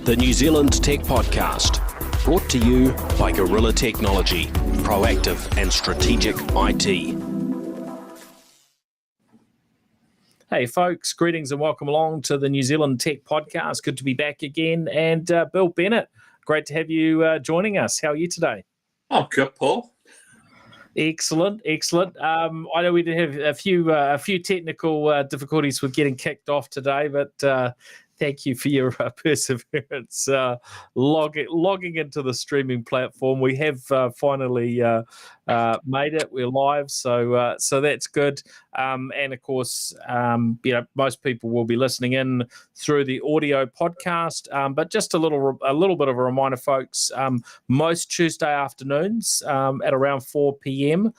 the New Zealand Tech Podcast, brought to you by Gorilla Technology, proactive and strategic IT. Hey folks, greetings and welcome along to the New Zealand Tech Podcast. Good to be back again. And Bill Bennett, great to have you joining us. How are you today? I'm good, Paul. Excellent. I know we did have a few technical difficulties with getting kicked off today, but thank you for your perseverance logging into the streaming platform. We have finally made it. We're live, so that's good. And of course, most people will be listening in through the audio podcast. But just a little bit of a reminder, folks. Most Tuesday afternoons at around 4 p.m.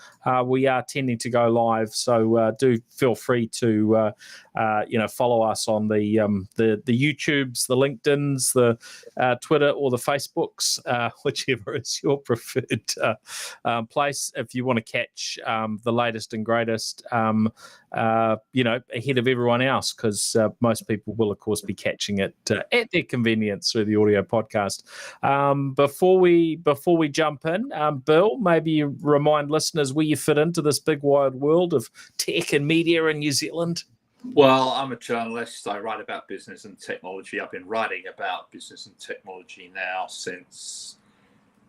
We are tending to go live. So do feel free to follow us on the YouTubes, the LinkedIn's, the Twitter, or the Facebooks, whichever is your preferred place. If you want to catch the latest and greatest, ahead of everyone else, because most people will, of course, be catching it at their convenience through the audio podcast. Before we jump in, Bill, maybe you remind listeners where you fit into this big wide world of tech and media in New Zealand. Well, I'm a journalist. I write about business and technology. I've been writing about business and technology now since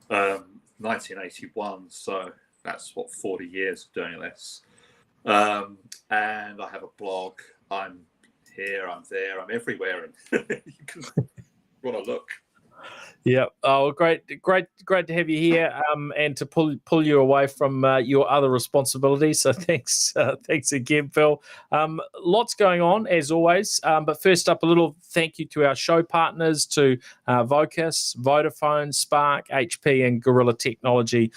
1981. So that's 40 years of doing this. And I have a blog. I'm here, I'm there, I'm everywhere. And you can want to look. Yeah. Oh, great to have you here, and to pull you away from your other responsibilities. So thanks again, Phil. Lots going on as always. But first up, a little thank you to our show partners, to Vocus, Vodafone, Spark, HP, and Gorilla Technology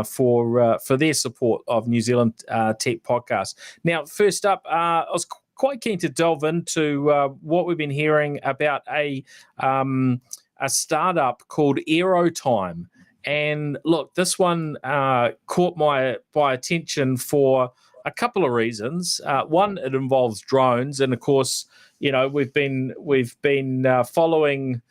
for their support of New Zealand Tech Podcast. Now, first up, I was quite keen to delve into what we've been hearing about a startup called Aerotime. And look, this one caught my attention for a couple of reasons. One, it involves drones, and of course, we've been following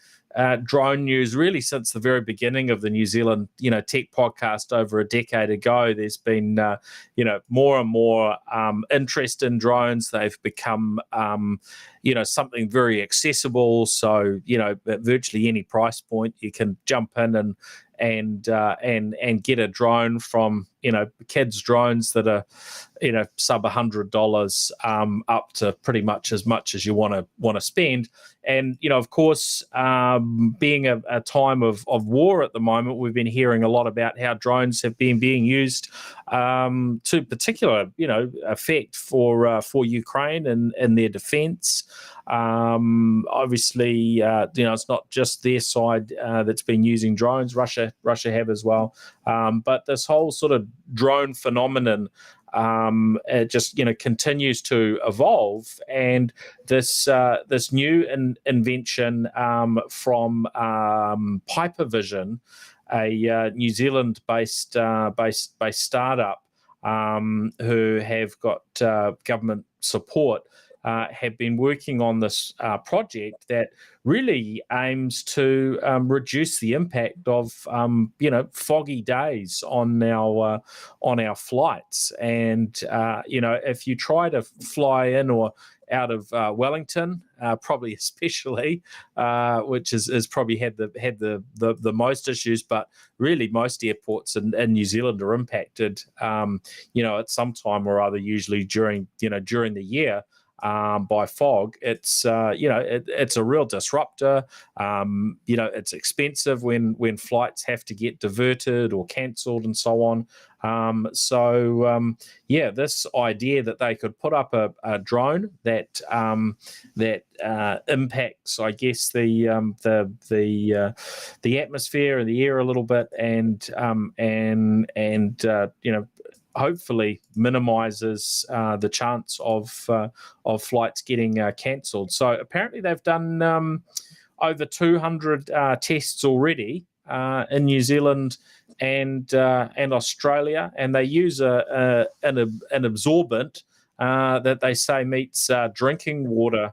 drone news really since the very beginning of the New Zealand Tech Podcast over a decade ago. There's been more and more interest in drones. They've become something very accessible. So at virtually any price point, you can jump in and get a drone from kids' drones that are sub $100 up to pretty much as you want to spend. And of course, being a time of war at the moment, we've been hearing a lot about how drones have been being used to particular effect for Ukraine and their defense. Obviously, it's not just their side that's been using drones. Russia have as well. But this whole sort of drone phenomenon it just continues to evolve, and this new invention from Pipervision, a New Zealand based startup who have got government support, have been working on this project that really aims to reduce the impact of foggy days on our flights. And if you try to fly in or out of Wellington, probably especially, which is probably had the most issues, but really most airports in New Zealand are impacted at some time or other, usually during the year, by fog. It's it's a real disruptor. It's expensive when flights have to get diverted or cancelled and so on. This idea that they could put up a drone that impacts, I guess, the atmosphere and the air a little bit, and hopefully minimises the chance of flights getting cancelled. So apparently they've done over 200 tests already in New Zealand and Australia, and they use an absorbent that they say meets drinking water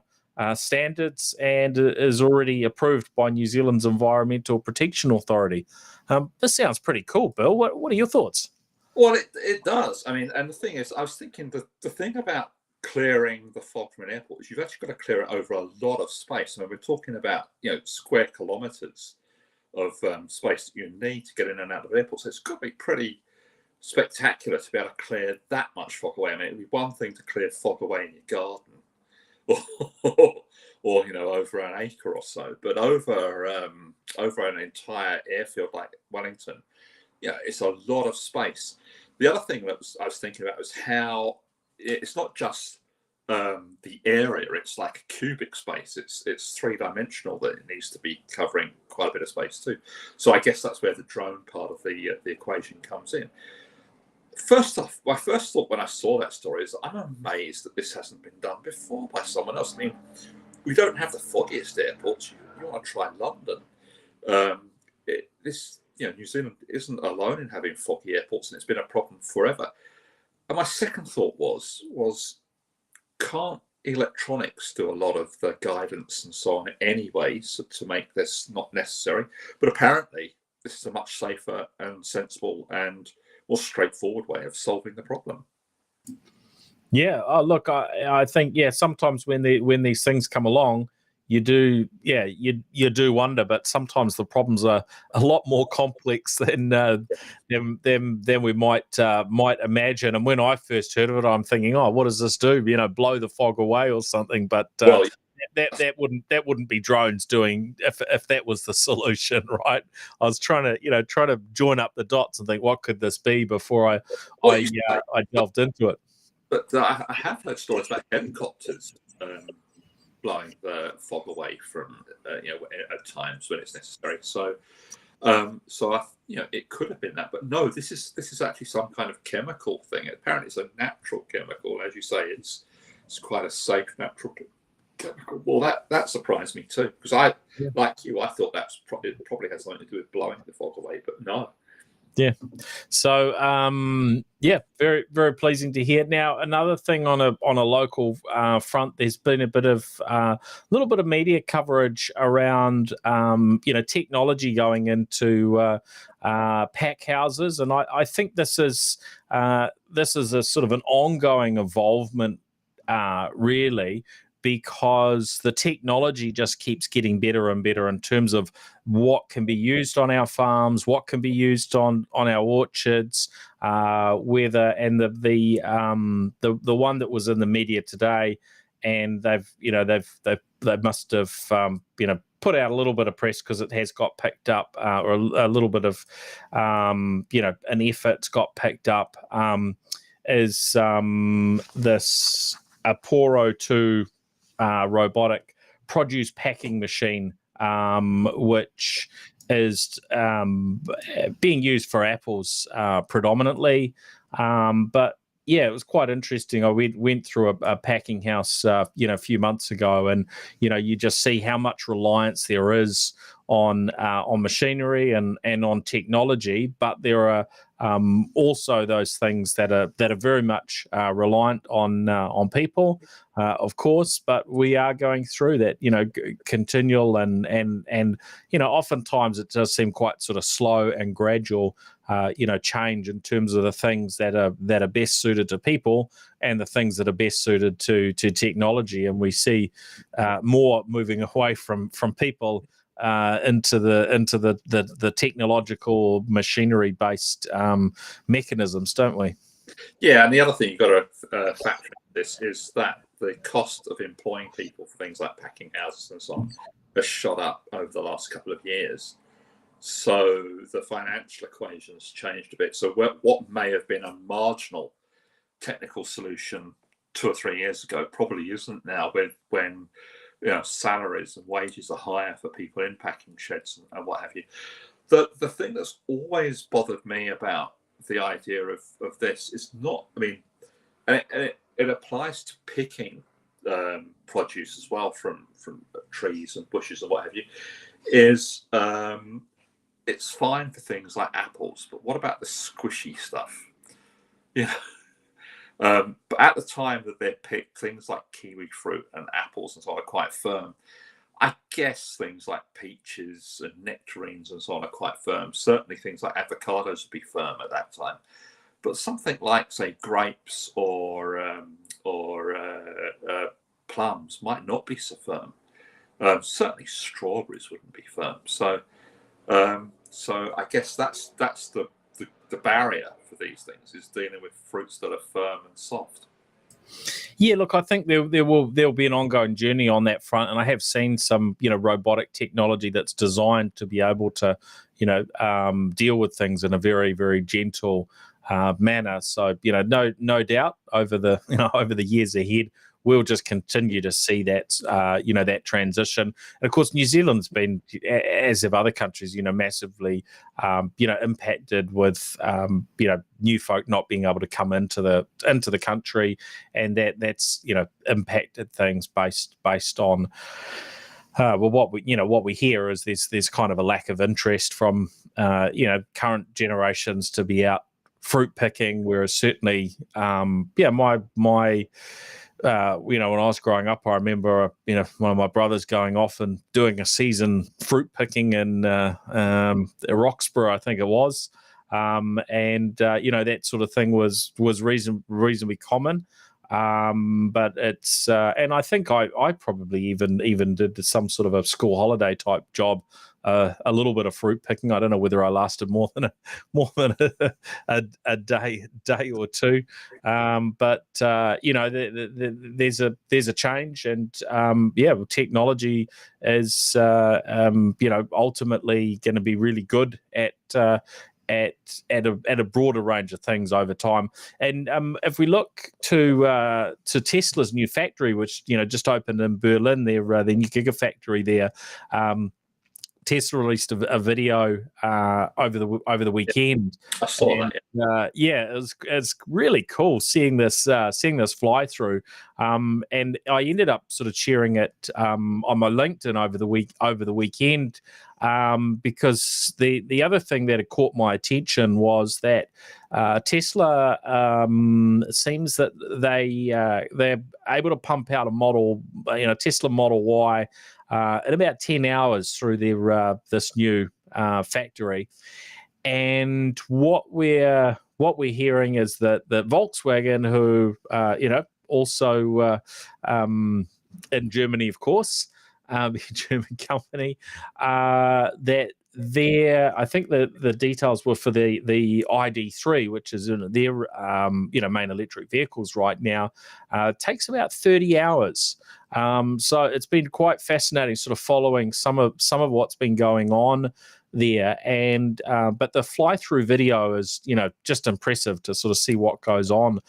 standards and is already approved by New Zealand's Environmental Protection Authority. This sounds pretty cool, Bill. What are your thoughts? Well, it does. I mean, and the thing is, I was thinking the thing about clearing the fog from an airport is you've actually got to clear it over a lot of space. I mean, we're talking about, square kilometres of space that you need to get in and out of airports. So it's got to be pretty spectacular to be able to clear that much fog away. I mean, it'd be one thing to clear fog away in your garden, or over an acre or so, but over an entire airfield like Wellington, it's a lot of space. The other thing that I was thinking about was how it's not just the area; it's like a cubic space. It's three-dimensional that it needs to be covering quite a bit of space too. So I guess that's where the drone part of the equation comes in. First off, my first thought when I saw that story is I'm amazed that this hasn't been done before by someone else. I mean, we don't have the foggiest airports. You want to try London. New Zealand isn't alone in having foggy airports, and it's been a problem forever. And my second thought was can't electronics do a lot of the guidance and so on anyway, so to make this not necessary? But apparently, this is a much safer and sensible and more straightforward way of solving the problem. Yeah. Look, I think sometimes when these things come along, you do wonder, but sometimes the problems are a lot more complex than we might imagine. And when I first heard of it, I'm thinking, oh, what does this do? Blow the fog away or something? But that wouldn't be drones doing if that was the solution, right? I was trying to join up the dots and think, what could this be before I delved into it. But I have heard stories about helicopters blowing the fog away from at times when it's necessary. So it could have been that, but no, this is actually some kind of chemical thing. Apparently, it's a natural chemical, as you say. It's quite a safe natural chemical. Well, that surprised me too, because like you, I thought it probably has something to do with blowing the fog away, but no. Yeah. So, very, very pleasing to hear. Now, another thing on a local front, there's been a little bit of media coverage around, technology going into pack houses, and I think this is a sort of an ongoing involvement, really, because the technology just keeps getting better and better in terms of what can be used on our farms, what can be used on our orchards, the one that was in the media today, and they must have put out a little bit of press because it has got picked up, or a little bit of an effort's got picked up, is this Aporo 2 robotic produce packing machine, which is being used for apples predominantly. But it was quite interesting. I went through a packing house, a few months ago, and you just see how much reliance there is on machinery and on technology. But there are also those things that are very much reliant on people, of course. But we are going through that, continual and oftentimes it does seem quite sort of slow and gradual, change in terms of the things that are best suited to people and the things that are best suited to technology. And we see more moving away from people into the technological machinery based mechanisms, don't we? Yeah, and the other thing you've got to factor in this is that the cost of employing people for things like packing houses and so on has shot up over the last couple of years. So the financial equation's changed a bit. So what may have been a marginal technical solution 2 or 3 years ago probably isn't now, when salaries and wages are higher for people in packing sheds and what have you. The thing that's always bothered me about the idea of this is not, and it applies to picking produce as well from trees and bushes and what have you, is it's fine for things like apples, but what about the squishy stuff? But at the time that they're picked, things like kiwi fruit and apples and so on are quite firm. I guess things like peaches and nectarines and so on are quite firm. Certainly things like avocados would be firm at that time. But something like, say, grapes or plums might not be so firm. Certainly strawberries wouldn't be firm. So I guess that's the barrier for these things, is dealing with fruits that are firm and soft. Yeah, look, I think there'll be an ongoing journey on that front, and I have seen some robotic technology that's designed to be able to deal with things in a very, very gentle manner. So no doubt over the years ahead, we'll just continue to see that that transition. And of course, New Zealand's been, as have other countries, massively impacted with new folk not being able to come into the country, and that's impacted things based on. What we hear is there's kind of a lack of interest from current generations to be out fruit picking, whereas certainly my when I was growing up, I remember one of my brothers going off and doing a season fruit picking in Roxburgh, I think it was, and that sort of thing was reasonably common. But it's and I think I probably even did some sort of a school holiday type job, a little bit of fruit picking. I don't know whether I lasted more than a day or two, but there's a change, and technology is ultimately going to be really good at a broader range of things over time. And if we look to Tesla's new factory, which just opened in Berlin, their new gigafactory there. Tesla released a video over the weekend. I saw that. It's really cool seeing this fly through. And I ended up sort of sharing it on my LinkedIn over the weekend, because the other thing that had caught my attention was that Tesla seems that they're able to pump out a model, Tesla Model Y, in about 10 hours through their this new factory. And what we're hearing is that Volkswagen, who also in Germany, of course, a German company, that I think the details were for the ID3, which is in their main electric vehicles right now, takes about 30 hours. So it's been quite fascinating, sort of following some of what's been going on there, and but the fly-through video is just impressive to sort of see what goes on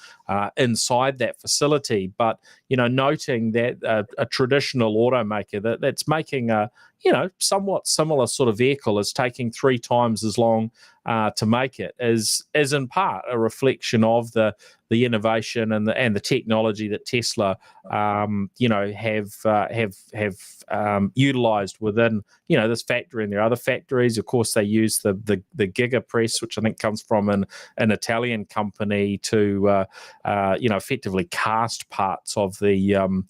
inside that facility. But noting that a traditional automaker that's making a somewhat similar sort of vehicle is taking 3 times as long to make it is in part a reflection of the innovation and the technology that Tesla have utilized within this factory and their other factories. Of course, they use the Giga press, which I think comes from an Italian company, to effectively cast parts of the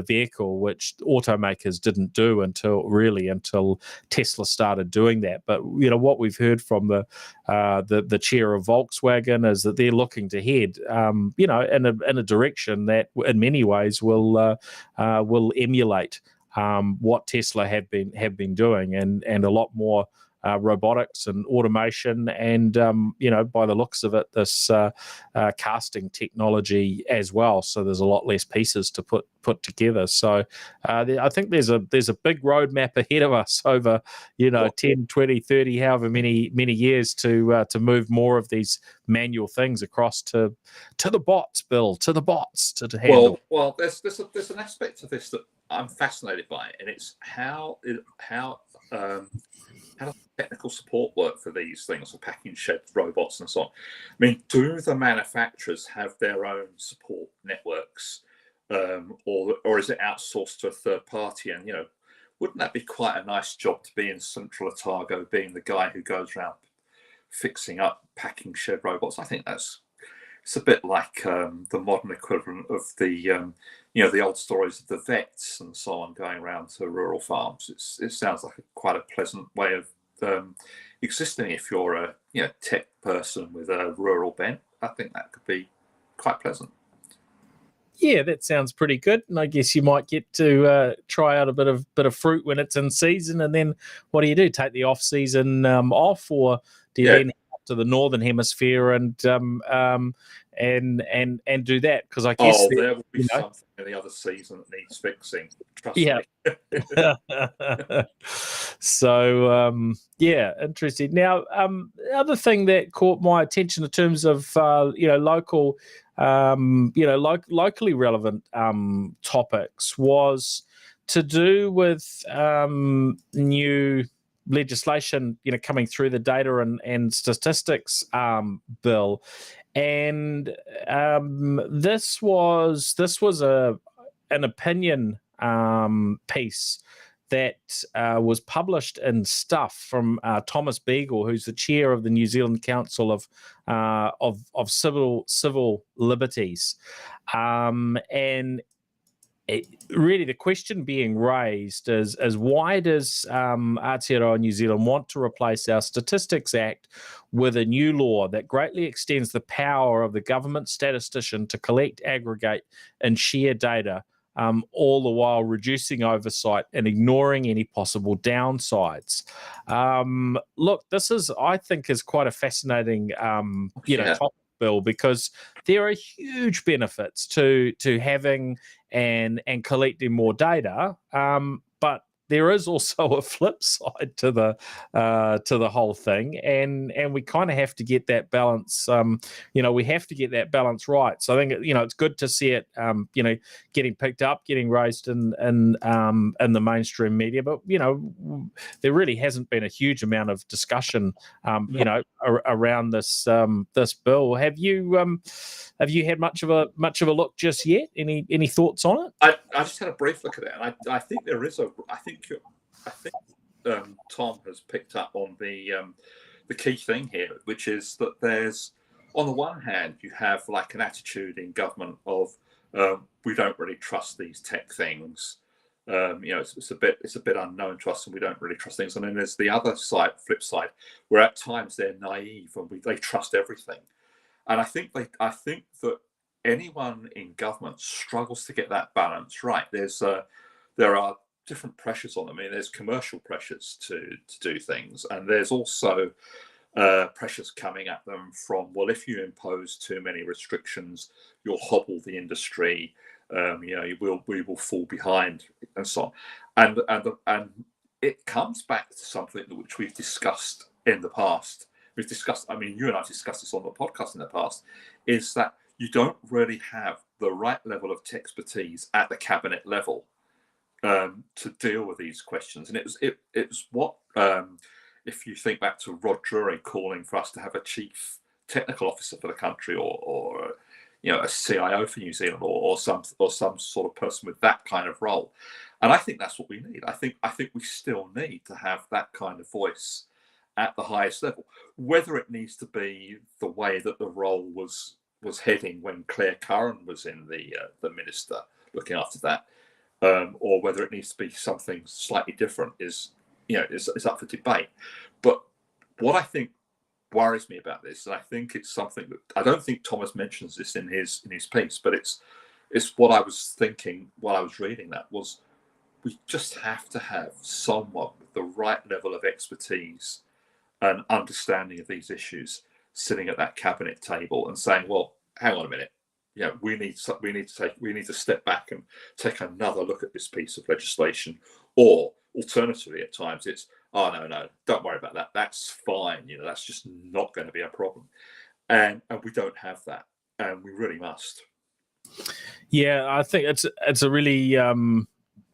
vehicle, which automakers didn't do until Tesla started doing that. But what we've heard from the chair of Volkswagen is that they're looking to head in a direction that in many ways will emulate what Tesla have been doing, and a lot more robotics and automation, and by the looks of it, this casting technology as well. So there's a lot less pieces to put together. So I think there's a big roadmap ahead of us over 10, 20, 30, however many years to move more of these manual things across to the bots, Bill, to handle. Well, there's an aspect of this that I'm fascinated by, and it's how does technical support work for these things, for packing shed robots and so on? I mean, do the manufacturers have their own support networks, or is it outsourced to a third party? And wouldn't that be quite a nice job to be in Central Otago, being the guy who goes around fixing up packing shed robots? I think that's it's a bit like the modern equivalent of the the old stories of the vets and so on going around to rural farms. It sounds like quite a pleasant way of existing if you're a tech person with a rural bent. I think that could be quite pleasant. Yeah, that sounds pretty good. And I guess you might get to try out a bit of fruit when it's in season. And then what do? Take the off season off, or do you then head up to the northern hemisphere and do that? Because I guess there will be something in the other season that needs fixing. Trust me. So interesting. Now, the other thing that caught my attention in terms of local. Locally relevant topics was to do with new legislation, coming through the data and statistics bill, and this was an opinion piece that was published in Stuff from Thomas Beagle, who's the chair of the New Zealand Council of Civil Liberties, and really the question being raised is why does Aotearoa New Zealand want to replace our Statistics Act with a new law that greatly extends the power of the government statistician to collect, aggregate, and share data, all the while reducing oversight and ignoring any possible downsides. Look, this I think is quite a fascinating, topic, Bill, because there are huge benefits to having and collecting more data, but there is also a flip side to the whole thing, and we kind of have to get that balance. We have to get that balance right. So I think it's good to see it, getting picked up, getting raised in the mainstream media. But there really hasn't been a huge amount of discussion, around this bill. Have you had much of a look just yet? Any thoughts on it? I just had a brief look at it, and I think there is I think Tom has picked up on the key thing here, which is that there's, on the one hand, you have like an attitude in government of we don't really trust these tech things. It's a bit unknown to us, and we don't really trust things. And then there's the other side, flip side, where at times they're naive and they trust everything. And I think that anyone in government struggles to get that balance right. There are different pressures on them. I mean, there's commercial pressures to do things, and there's also pressures coming at them from, well, if you impose too many restrictions, you'll hobble the industry. We will fall behind, and so on. And it comes back to something which we've discussed in the past. We've discussed. I mean, you and I have discussed this on the podcast in the past. Is that you don't really have the right level of expertise at the cabinet level to deal with these questions. And it was what, if you think back to Rod Drury calling for us to have a chief technical officer for the country, or a CIO for New Zealand, or some sort of person with that kind of role. And I think that's what we need. I think we still need to have that kind of voice at the highest level. Whether it needs to be the way that the role was heading when Claire Curran was in the minister looking after that, or whether it needs to be something slightly different is up for debate. But what I think worries me about this, and I think it's something that I don't think Thomas mentions this in his piece, but it's what I was thinking while I was reading that, was we just have to have someone with the right level of expertise and understanding of these issues sitting at that cabinet table and saying, well, hang on a minute, we need to step back and take another look at this piece of legislation. Or alternatively, at times it's, oh no, don't worry about that, that's fine, that's just not going to be a problem. And we don't have that, and we really must. Yeah, I think it's a really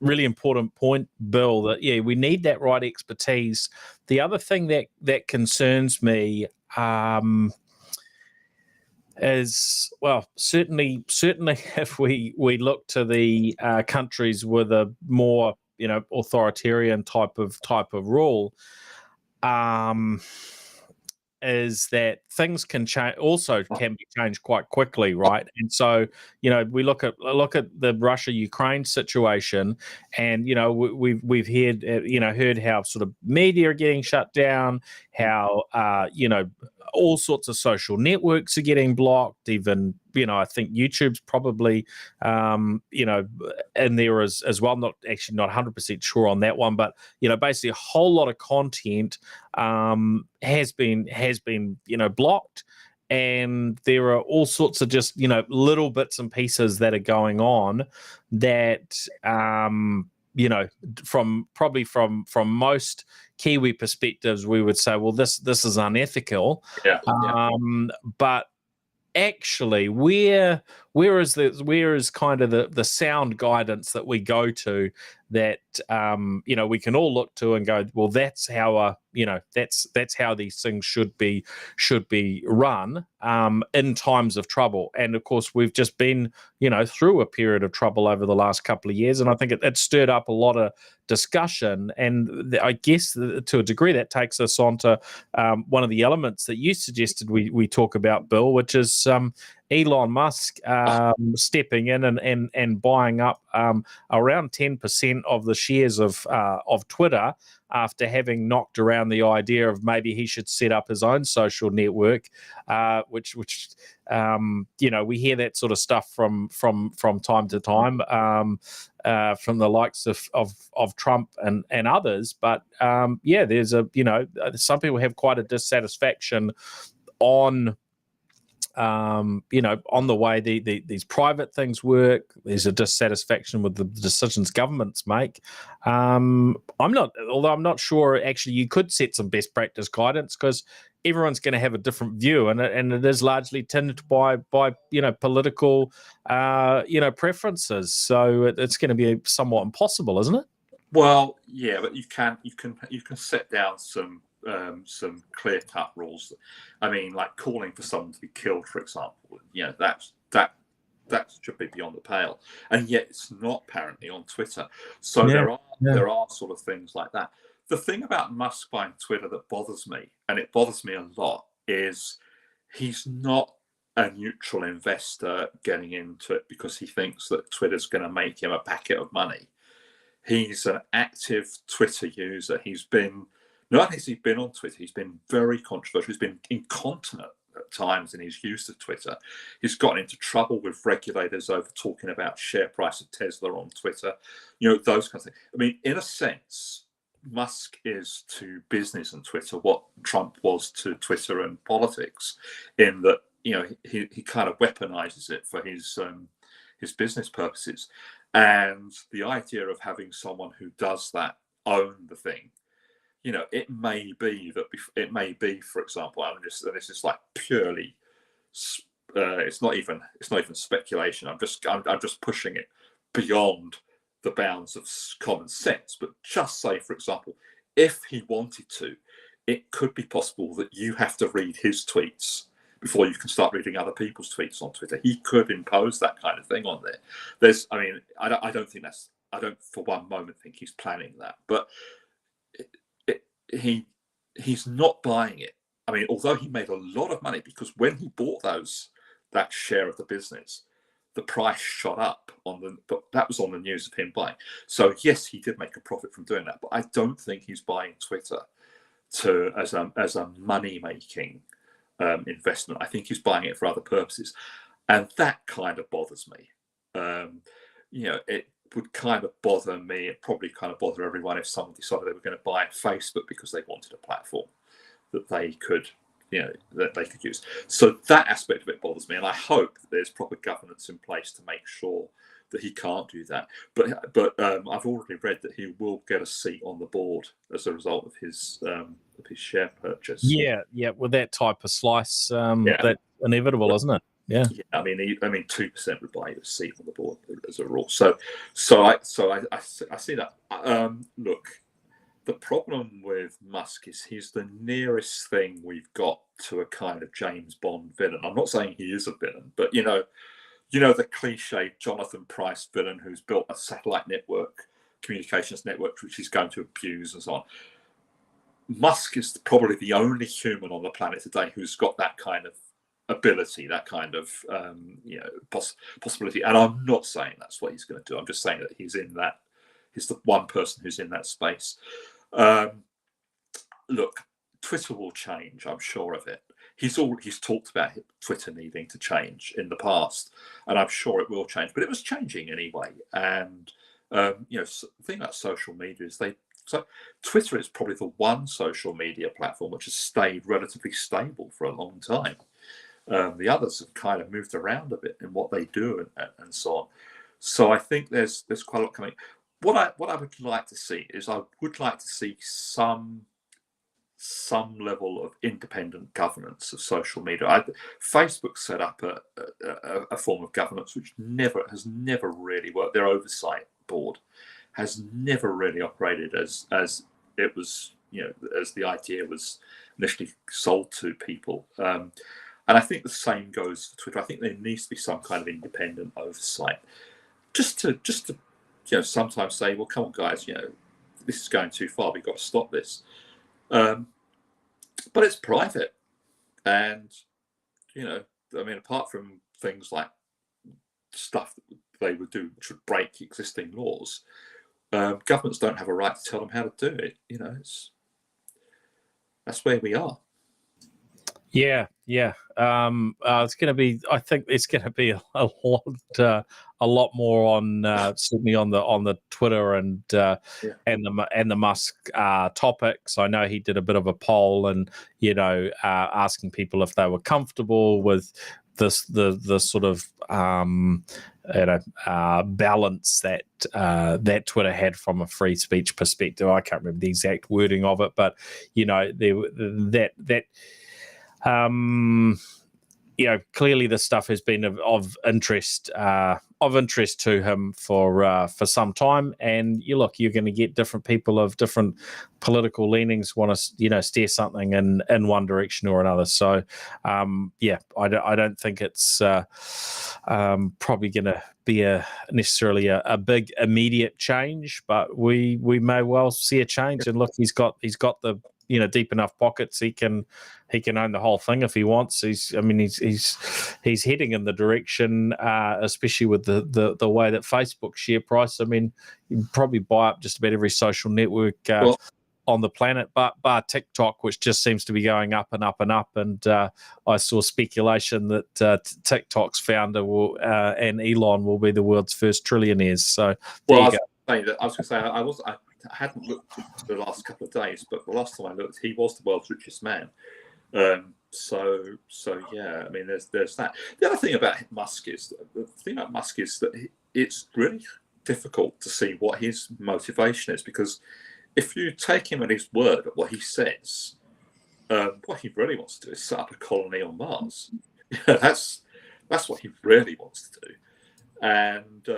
really important point, Bill, that we need that right expertise. The other thing that concerns me is, well, certainly if we look to the countries with a more authoritarian type of rule, is that things can change, also can be changed quite quickly, right? And so, we look at the Russia-Ukraine situation, and we've heard how sort of media are getting shut down, how all sorts of social networks are getting blocked. Even I think YouTube's probably in there as well. Not 100% sure on that one, but basically a whole lot of content has been blocked, and there are all sorts of just little bits and pieces that are going on that from most Kiwi perspectives we would say, well, this is unethical. But actually, where is kind of the sound guidance that we go to, that we can all look to and go, well, that's how that's how these things should be run in times of trouble. And of course, we've just been through a period of trouble over the last couple of years, and I think it stirred up a lot of discussion. And I guess to a degree that takes us on to one of the elements that you suggested we talk about, Bill, which is Elon Musk stepping in and buying up around 10% of the shares of Twitter, after having knocked around the idea of maybe he should set up his own social network, which we hear that sort of stuff from time to time from the likes of Trump and others. But there's some people have quite a dissatisfaction on on the way these private things work. There's a dissatisfaction with the decisions governments make. I'm not sure actually you could set some best practice guidance, because everyone's going to have a different view, and it is largely tinged by political preferences. So it's going to be somewhat impossible, isn't it? Well, yeah, but you can set down some clear-cut rules. I mean, like calling for someone to be killed, for example. That should be beyond the pale, and yet it's not apparently on Twitter. So there are sort of things like that. The thing about Musk buying Twitter that bothers me, and it bothers me a lot, is he's not a neutral investor getting into it because he thinks that Twitter's going to make him a packet of money. He's an active Twitter user. Not only has he been on Twitter, he's been very controversial. He's been incontinent at times in his use of Twitter. He's gotten into trouble with regulators over talking about share price of Tesla on Twitter, those kinds of things. I mean, in a sense, Musk is to business and Twitter what Trump was to Twitter and politics, in that he kind of weaponizes it for his business purposes. And the idea of having someone who does that own the thing, it may be, for example, this is like purely, it's not even speculation. I'm just pushing it beyond the bounds of common sense. But just say, for example, if he wanted to, it could be possible that you have to read his tweets before you can start reading other people's tweets on Twitter. He could impose that kind of thing on there. I don't for one moment think he's planning that, but he's not buying it. I mean, although he made a lot of money, because when he bought that share of the business, the price shot up but that was on the news of him buying. So yes, he did make a profit from doing that, but I don't think he's buying Twitter as a money making investment. I think he's buying it for other purposes, and that kind of bothers me. It would kind of bother me. It probably kind of bother everyone if someone decided they were going to buy Facebook because they wanted a platform that they could use. So that aspect of it bothers me, and I hope that there's proper governance in place to make sure that he can't do that. But I've already read that he will get a seat on the board as a result of his share purchase. Yeah, with that type of slice, that's inevitable, isn't it? Yeah. I mean, 2% would buy you a seat on the board as a rule. So I see that. Look, the problem with Musk is he's the nearest thing we've got to a kind of James Bond villain. I'm not saying he is a villain, but the cliche Jonathan Pryce villain who's built a satellite network, communications network, which he's going to abuse and so on. Musk is probably the only human on the planet today who's got that kind of ability, that kind of possibility. And I'm not saying that's what he's going to do. I'm just saying that he's the one person who's in that space. Look, Twitter will change. I'm sure of it. He's talked about Twitter needing to change in the past, and I'm sure it will change. But it was changing anyway. And the thing about social media is Twitter is probably the one social media platform which has stayed relatively stable for a long time. The others have kind of moved around a bit in what they do and so on. So I think there's quite a lot coming. What I would like to see is I would like to see some level of independent governance of social media. Facebook set up a form of governance which has never really worked. Their oversight board has never really operated as it was, as the idea was initially sold to people. And I think the same goes for Twitter. I think there needs to be some kind of independent oversight, just to sometimes say, well, come on, guys, this is going too far. We've got to stop this. But it's private, and apart from things like stuff that they would do which would break existing laws, governments don't have a right to tell them how to do it. That's where we are. Yeah. It's going to be. I think it's going to be a lot more on certainly on the Twitter and the Musk topics. I know he did a bit of a poll and asking people if they were comfortable with the sort of balance that Twitter had from a free speech perspective. I can't remember the exact wording of it, but clearly this stuff has been of interest to him for some time. And you're going to get different people of different political leanings want to steer something in one direction or another. So I don't think it's probably going to be necessarily a big immediate change, but we may well see a change. And look, he's got the deep enough pockets, he can own the whole thing if he wants. He's heading in the direction, especially with the way that Facebook's share price. I mean, you can probably buy up just about every social network on the planet, bar TikTok, which just seems to be going up and up and up. And I saw speculation that TikTok's founder and Elon will be the world's first trillionaires. So I hadn't looked the last couple of days, but the last time I looked, he was the world's richest man. So yeah, I mean, there's that. The other thing about Musk is that it's really difficult to see what his motivation is, because if you take him at his word at what he says, what he really wants to do is set up a colony on Mars. That's what he really wants to do, and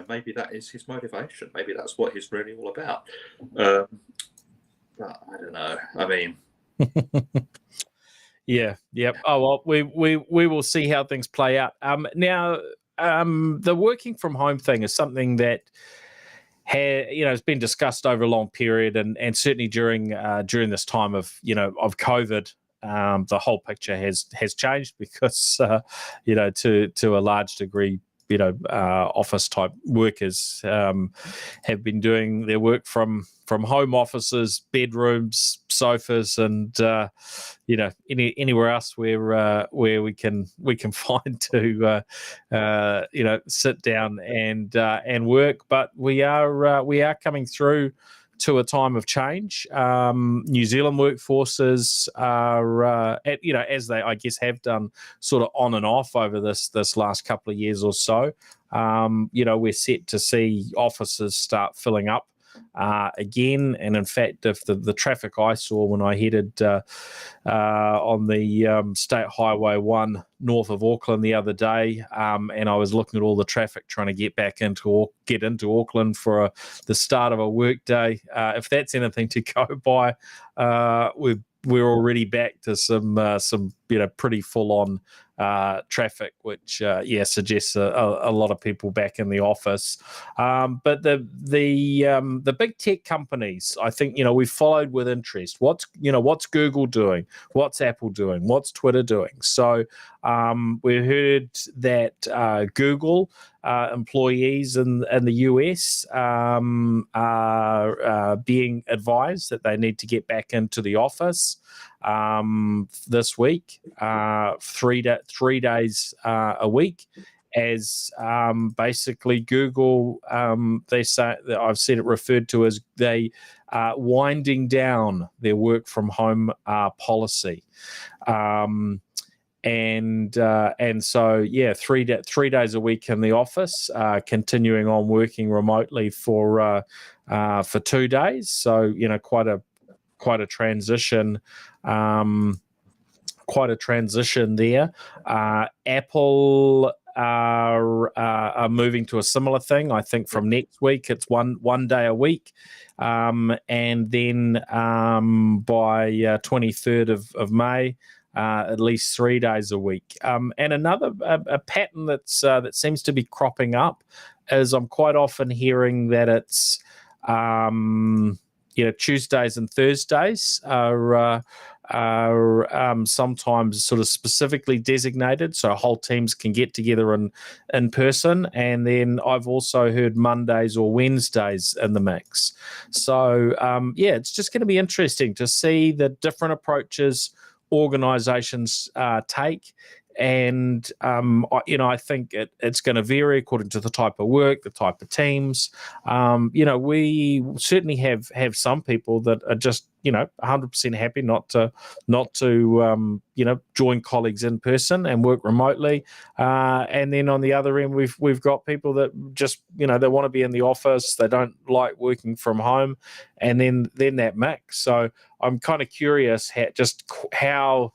maybe that is his motivation. Maybe that's what he's really all about. But I don't know. I mean, yeah. Oh well, we will see how things play out. Now, the working from home thing is something that has been discussed over a long period, and certainly during this time of COVID. The whole picture has changed because to a large degree, office type workers have been doing their work from home offices, bedrooms, sofas, and anywhere else where we can find to sit down and work. But we are coming through to a time of change. New Zealand workforces are, as they, I guess, have done sort of on and off over this last couple of years or so. We're set to see offices start filling up again. And in fact, if the traffic I saw when I headed on the State Highway 1 north of Auckland the other day, and I was looking at all the traffic trying to get into Auckland for the start of a work day, if that's anything to go by, we're already back to some pretty full on traffic, which suggests a lot of people back in the office. But the big tech companies, I think, we've followed with interest. What's Google doing? What's Apple doing? What's Twitter doing? So we heard that Google employees in the US are being advised that they need to get back into the office this week, 3 days a week, as basically Google, they say, that I've seen it referred to as they winding down their work from home policy. And so 3 days a week in the office, continuing on working remotely for 2 days. So quite a transition. Quite a transition there. Apple are moving to a similar thing. I think from next week it's one day a week, and then by 23rd of May. At least 3 days a week. And another a pattern that seems to be cropping up is I'm quite often hearing that it's Tuesdays and Thursdays are sometimes sort of specifically designated, so whole teams can get together in person. And then I've also heard Mondays or Wednesdays in the mix. So it's just going to be interesting to see the different approaches organizations take. And I think it's going to vary according to the type of work, the type of teams. We certainly have some people that are just 100% happy not to join colleagues in person and work remotely. And then on the other end, we've got people that just they want to be in the office. They don't like working from home, and then that mix. So I'm kind of curious how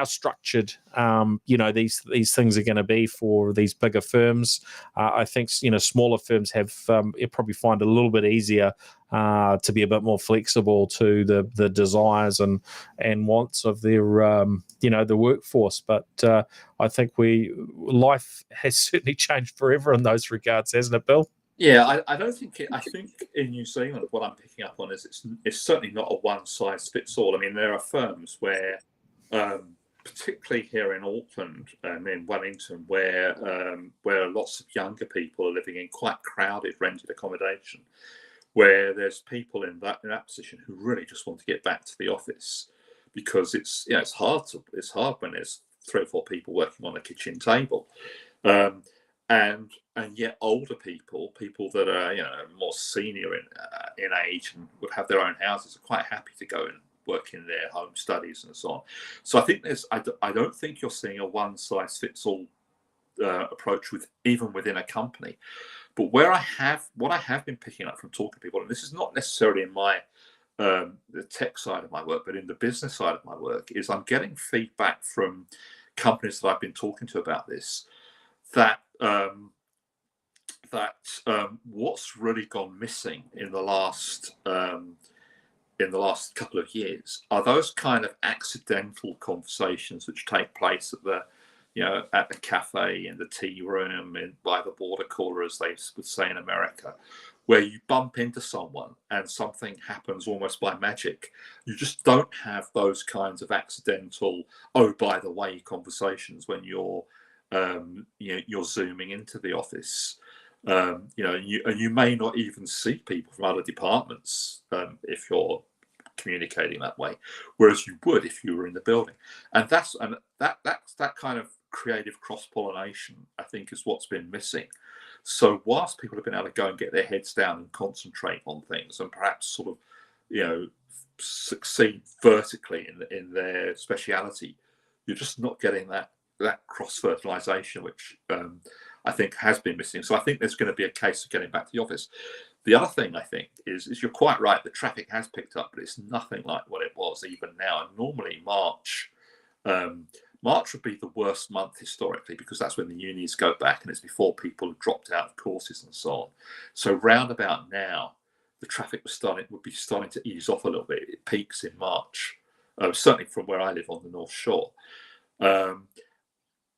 structured these things are going to be for these bigger firms. I think smaller firms have probably find it a little bit easier to be a bit more flexible to the desires and wants of their the workforce. But I think life has certainly changed forever in those regards, hasn't it, Bill? Yeah, I don't think it. I think in New Zealand, what I'm picking up on is it's certainly not a one size fits all. I mean, there are firms where particularly here in Auckland and in Wellington, where lots of younger people are living in quite crowded rented accommodation, where there's people in that position who really just want to get back to the office because it's hard when there's 3 or 4 people working on a kitchen table, and yet older people that are more senior in age and would have their own houses are quite happy to go and work in their home studies and so on. So I think I don't think you're seeing a one size fits all approach even within a company. But what I have been picking up from talking to people, and this is not necessarily in my the tech side of my work, but in the business side of my work, is I'm getting feedback from companies that I've been talking to about this, that what's really gone missing in the last couple of years are those kind of accidental conversations which take place at the cafe, in the tea room, by the border cooler, as they would say in America, where you bump into someone and something happens almost by magic. You just don't have those kinds of accidental, oh, by the way, conversations when you're zooming into the office. You may not even see people from other departments if you're communicating that way, whereas you would if you were in the building. And that's that kind of creative cross-pollination, I think, is what's been missing. So whilst people have been able to go and get their heads down and concentrate on things and perhaps sort of succeed vertically in their speciality, you're just not getting that cross-fertilization, which I think has been missing. So I think there's going to be a case of getting back to the office. The other thing I think is you're quite right, the traffic has picked up, but it's nothing like what it was even now. And normally March would be the worst month historically, because that's when the unis go back and it's before people have dropped out of courses and so on. So round about now, the traffic would be starting to ease off a little bit. It peaks in March, certainly from where I live on the North Shore.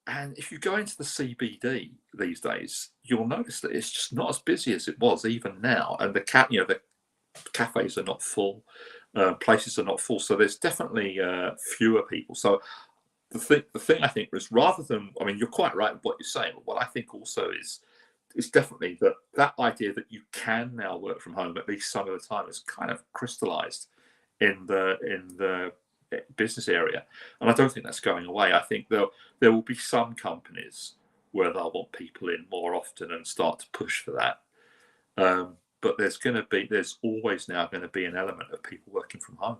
And if you go into the CBD these days, you'll notice that it's just not as busy as it was even now. And the cafes are not full, places are not full. So there's definitely fewer people. So the thing I think is, rather than, I mean, you're quite right with what you're saying, but what I think also is definitely that idea that you can now work from home at least some of the time is kind of crystallized in the business area, and I don't think that's going away. I think there will be some companies where they'll want people in more often and start to push for that. But there's always now going to be an element of people working from home.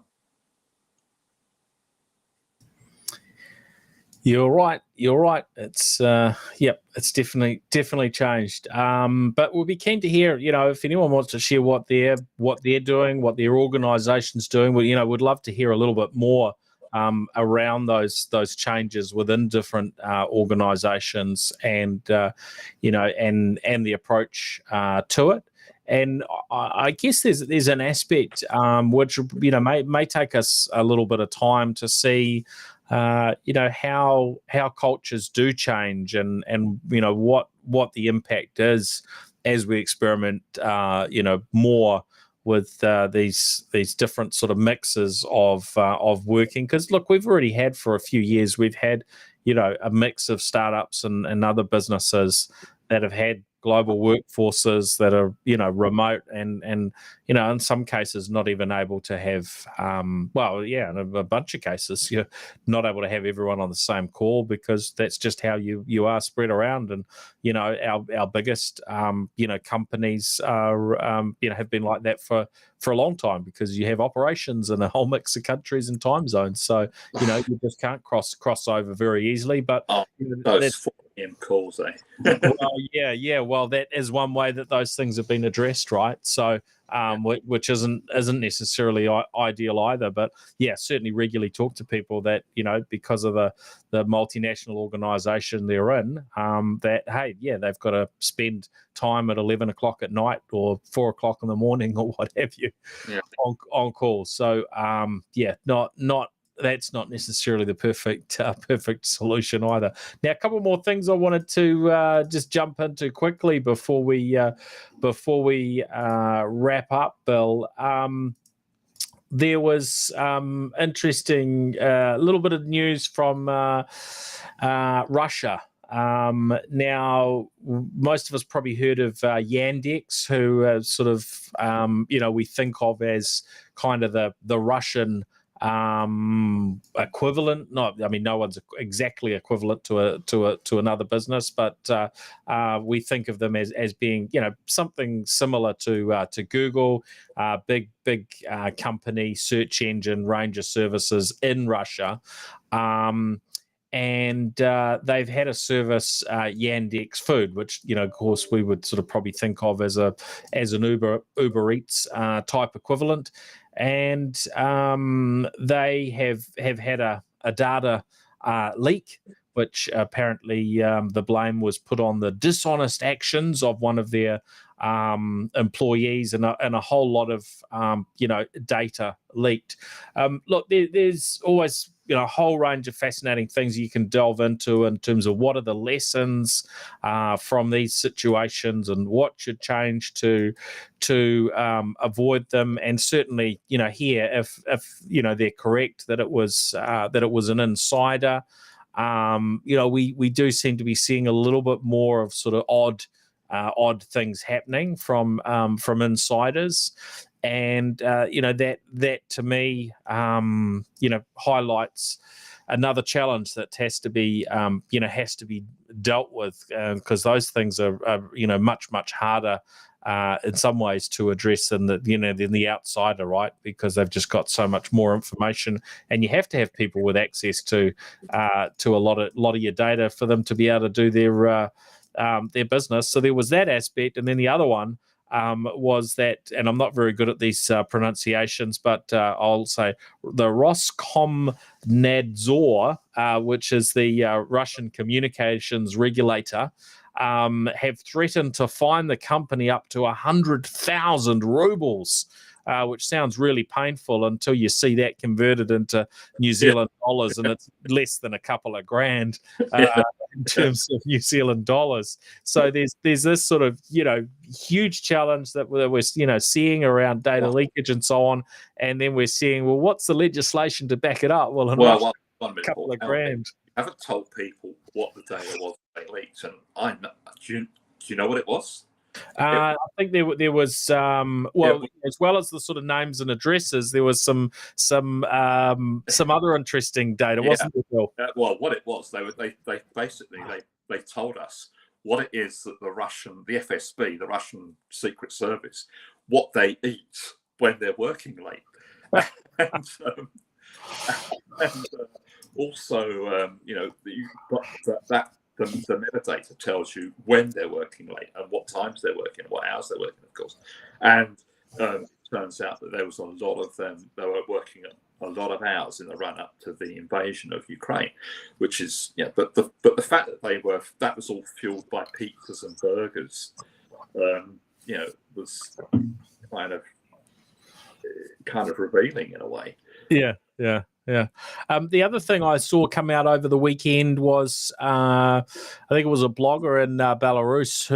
You're right. It's it's definitely changed. But we'll be keen to hear, if anyone wants to share what they're doing, what their organisation's doing. We'd love to hear a little bit more around those changes within different organisations, and and the approach to it. And I guess there's an aspect which may take us a little bit of time to see. How cultures do change, and what the impact is as we experiment more with these different sort of mixes of working. Because look, we've already had, for a few years, we've had a mix of startups and other businesses that have had global workforces that are remote, and in some cases not even able to have in a bunch of cases you're not able to have everyone on the same call, because that's just how you are spread around. And our biggest companies are have been like that for a long time, because you have operations in a whole mix of countries and time zones, so you just can't cross over very easily. But those 4 p.m. calls, well, that is one way that those things have been addressed, right? So which isn't necessarily ideal either, but certainly regularly talk to people that because of the multinational organization they're in, that they've got to spend time at 11 o'clock at night or 4 o'clock in the morning or what have you on call. So not that's not necessarily the perfect solution either. Now, a couple more things I wanted to just jump into quickly before we wrap up, Bill. There was interesting little bit of news from Russia. Now, most of us probably heard of Yandex, who sort of we think of as kind of the Russian equivalent. No one's exactly equivalent to another business, but we think of them as being something similar to Google, big company, search engine, range of services in Russia. And they've had a service, Yandex Food, which of course we would sort of probably think of as an Uber Eats type equivalent, and they have had a data leak, which apparently the blame was put on the dishonest actions of one of their employees, and a whole lot of data leaked. Look, there's always a whole range of fascinating things you can delve into in terms of what are the lessons from these situations and what should change to avoid them. And certainly, here, if they're correct that it was an insider, we do seem to be seeing a little bit more of sort of odd things happening from insiders. And that to me highlights another challenge that has to be dealt with, because those things are much harder in some ways to address than the outsider, right? Because they've just got so much more information, and you have to have people with access to a lot of your data for them to be able to do their business. So there was that aspect, and then the other one was that, and I'm not very good at these pronunciations, but I'll say the Roskomnadzor, which is the Russian communications regulator, have threatened to fine the company up to 100,000 rubles which sounds really painful until you see that converted into New Zealand dollars, and it's less than a couple of grand in terms of New Zealand dollars. So there's this sort of, huge challenge that we're seeing around data leakage and so on, and then we're seeing, well, what's the legislation to back it up? Well, in Russia, a couple of grand. I haven't told people what the data was they leaked, and do you know what it was? I think there was as well as the sort of names and addresses, there was some other interesting data, wasn't there, Bill? Well, what it was, they basically told us what it is that the FSB, the Russian Secret Service, what they eat when they're working late, and also the metadata tells you when they're working late and what times they're working, what hours they're working, of course. And it turns out that there was a lot of them that were working a lot of hours in the run up to the invasion of Ukraine, which is But the fact that that was all fueled by pizzas and burgers, was kind of revealing in a way. Yeah. The other thing I saw come out over the weekend was I think it was a blogger in Belarus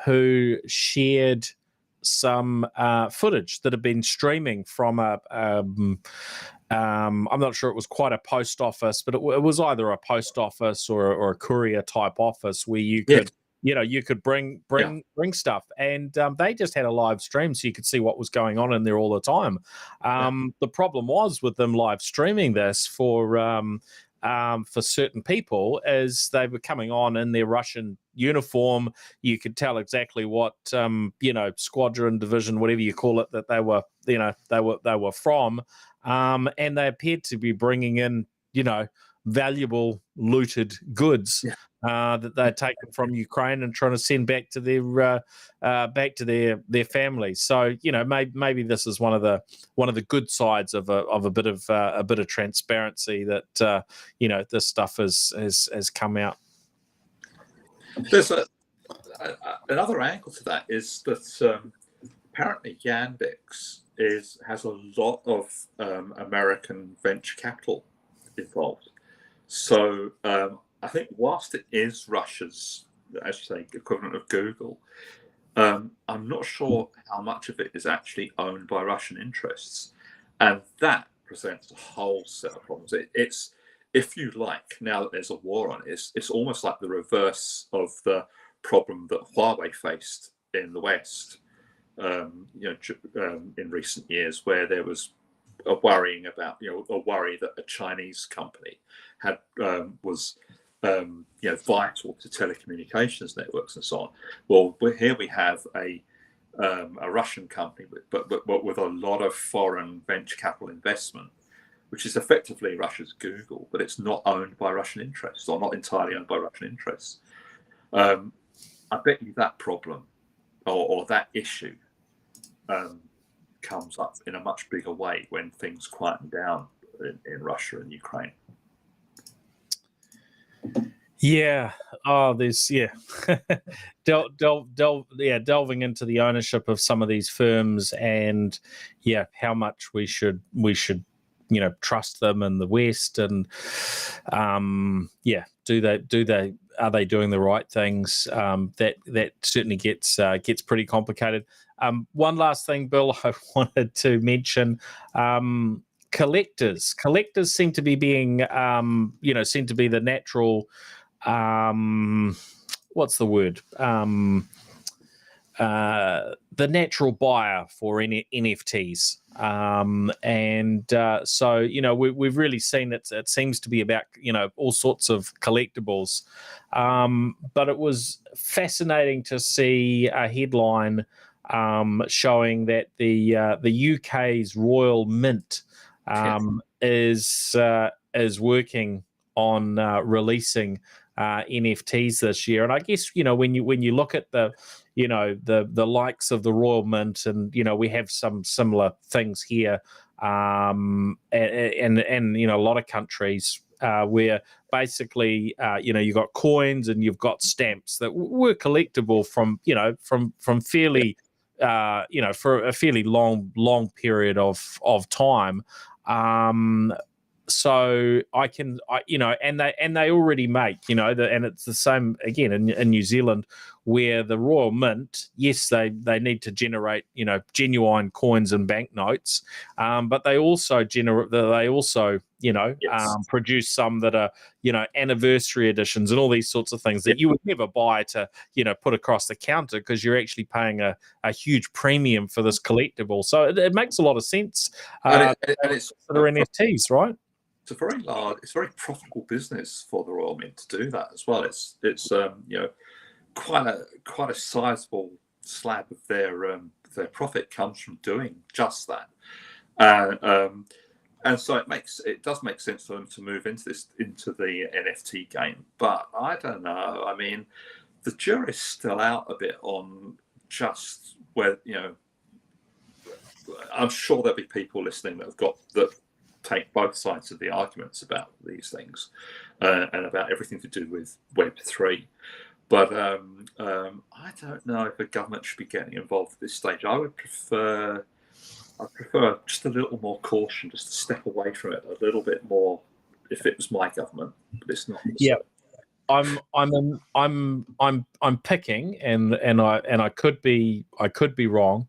who shared some footage that had been streaming from I'm not sure it was quite a post office, but it was either a post office or a courier type office where you could you could bring stuff, and they just had a live stream so you could see what was going on in there all the time. The problem was with them live streaming this for certain people is they were coming on in their Russian uniform. You could tell exactly what squadron, division, whatever you call it, that they were from, and they appeared to be bringing in valuable looted goods that they'd taken from Ukraine and trying to send back to their families. So maybe this is one of the good sides of a bit of transparency that this stuff has come out. There's another angle to that is that apparently Yandex has a lot of American venture capital involved. So I think whilst it is Russia's, as you say, equivalent of Google, I'm not sure how much of it is actually owned by Russian interests. And that presents a whole set of problems. It's, if you like, now that there's a war on it, it's almost like the reverse of the problem that Huawei faced in the West, in recent years, where there was a worry that a Chinese company was vital to telecommunications networks and so on. Well, here we have a Russian company, but with a lot of foreign venture capital investment, which is effectively Russia's Google, but it's not owned by Russian interests, or not entirely owned by Russian interests. I bet you that problem or that issue comes up in a much bigger way when things quieten down in Russia and Ukraine. Yeah. Oh, there's delving into the ownership of some of these firms, and how much we should trust them in the West, and are they doing the right things? That certainly gets pretty complicated. One last thing, Bill, I wanted to mention. Collectors seem to be being seem to be the natural what's the word the natural buyer for NFTs, so we've really seen it seems to be about all sorts of collectibles, but it was fascinating to see a headline showing that the UK's Royal Mint is working on releasing NFTs this year. And I guess when you look at the likes of the Royal Mint, and we have some similar things here, and a lot of countries where basically you've got coins and you've got stamps that were collectible from fairly for a fairly long period of time. So and they already make, and it's the same again in New Zealand, where the Royal Mint, yes, they need to generate, genuine coins and banknotes, but they also Yes. produce some that are, anniversary editions and all these sorts of things that you would never buy to, put across the counter, because you're actually paying a huge premium for this collectible. So it makes a lot of sense. And it's that are NFTs, right? it's a very profitable business for the Royal Mint to do that as well. It's quite a sizable slab of their profit comes from doing just that, and so it does make sense for them to move into the NFT game. But I don't know. I mean, the jury's still out a bit on just where, I'm sure there'll be people listening that take both sides of the arguments about these things, and about everything to do with Web3. But I don't know if the government should be getting involved at this stage. I prefer just a little more caution, just to step away from it a little bit more if it was my government, but it's not. Yeah. I'm picking, and I could be wrong.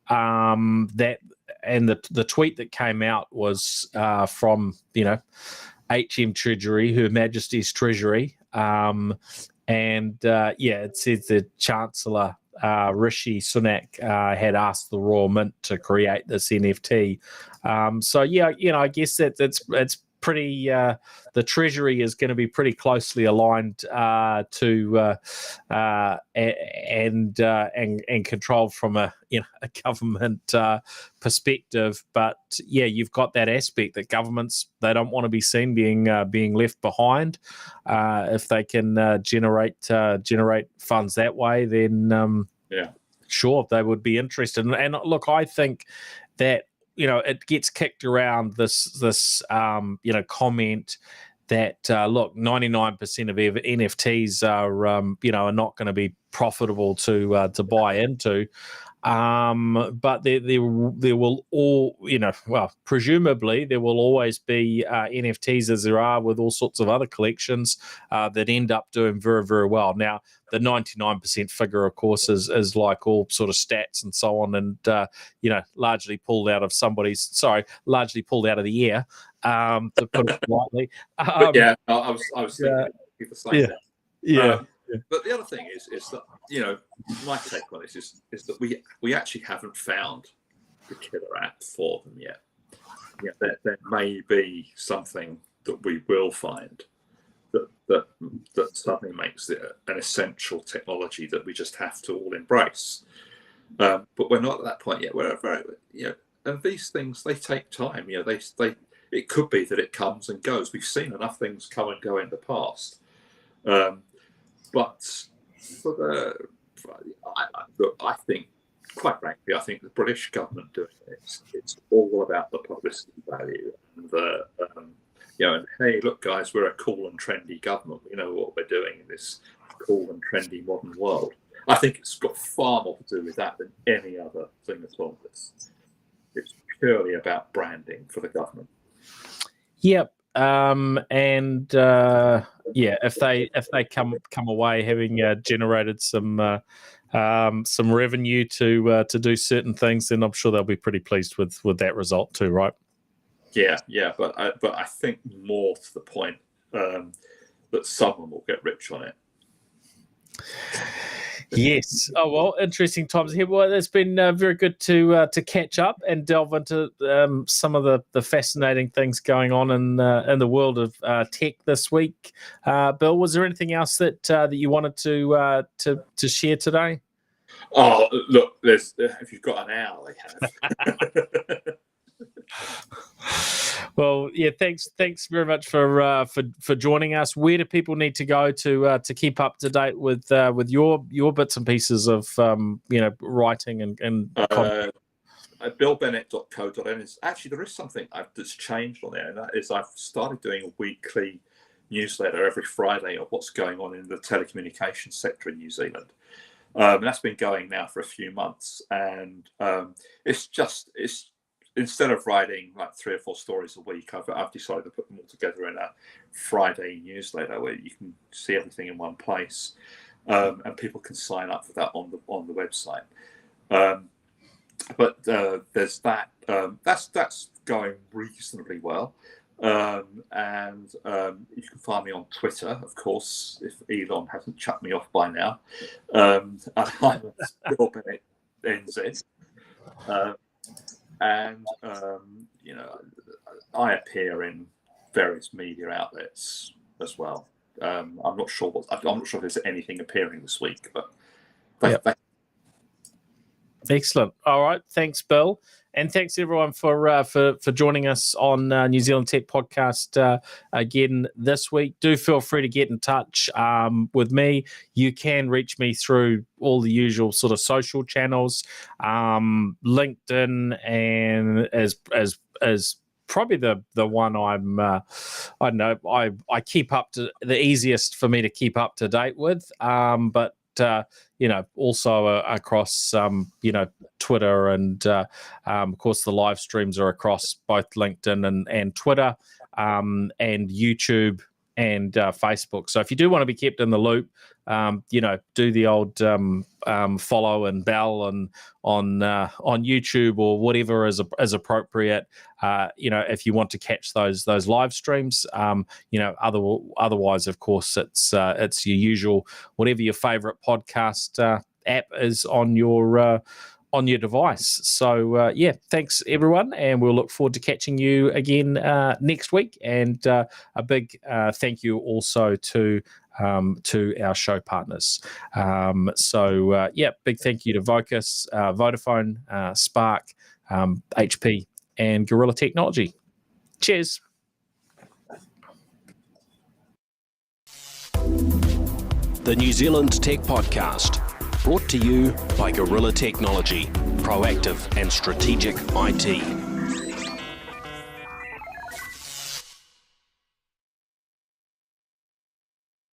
That, and the tweet that came out was from HM Treasury, Her Majesty's Treasury, it says the Chancellor Rishi Sunak had asked the Royal Mint to create this NFT. I guess it's pretty. The Treasury is going to be pretty closely aligned to and controlled from a government perspective. But you've got that aspect that governments, they don't want to be seen being left behind. If they can generate funds that way, then sure, they would be interested. And look, I think that it gets kicked around this comment that look, 99% of NFTs are not going to be profitable to buy into. But there will presumably there will always be NFTs, as there are with all sorts of other collections that end up doing very, very well. Now, the 99% figure, of course, is like all sort of stats and so on, and largely pulled out of the air, to put it politely. I was thinking the same thing. Yeah. But the other thing is that my take on this is that we actually haven't found the killer app for them yet. There may be something that we will find that suddenly makes it an essential technology that we just have to all embrace. But we're not at that point yet. We're very, and these things, they take time. It could be that it comes and goes. We've seen enough things come and go in the past. But I think, quite frankly, I think the British government doing this, it's all about the publicity value and and hey, look, guys, we're a cool and trendy government. We know what we're doing in this cool and trendy modern world. I think it's got far more to do with that than any other thing at all. It's purely about branding for the government. Yep. If they come away having generated some revenue to do certain things, then I'm sure they'll be pretty pleased with that result too, right? Yeah, but I think more to the point that someone will get rich on it. Yes. Oh well, interesting times here. Well, it's been very good to catch up and delve into some of the fascinating things going on in the world of tech this week. Bill, was there anything else that you wanted to share today? Oh, look, if you've got an hour, they have. Well, yeah, thanks very much for joining us. Where do people need to go to keep up to date with your bits and pieces of writing and content? BillBennett.co.nz. Actually, there is something that's changed on there, and that is I've started doing a weekly newsletter every Friday of what's going on in the telecommunications sector in New Zealand. That's been going now for a few months, and it's instead of writing like 3 or 4 stories a week, I've decided to put them all together in a Friday newsletter where you can see everything in one place, and people can sign up for that on the website. But there's that. That's going reasonably well. And you can find me on Twitter, of course, if Elon hasn't chucked me off by now. I'm Bill Bennett NZ. And I appear in various media outlets as well. I'm not sure if there's anything appearing this week, but excellent. All right, thanks, Bill, and thanks everyone for joining us on New Zealand Tech Podcast again this week. Do feel free to get in touch with me. You can reach me through all the usual sort of social channels, LinkedIn, and as probably the one I don't know, I keep up to the easiest for me to keep up to date with, but also across Twitter, and of course the live streams are across both LinkedIn and Twitter, and YouTube and Facebook. So if you do want to be kept in the loop, do the old follow and bell and on YouTube or whatever is appropriate. If you want to catch those live streams, otherwise, of course, it's your usual, whatever your favorite podcast app is on your device. So thanks everyone, and we'll look forward to catching you again next week. And a big thank you also to our show partners. Big thank you to Vocus, Vodafone, Spark, HP, and Gorilla Technology. Cheers. The New Zealand Tech Podcast, brought to you by Gorilla Technology, proactive and strategic IT.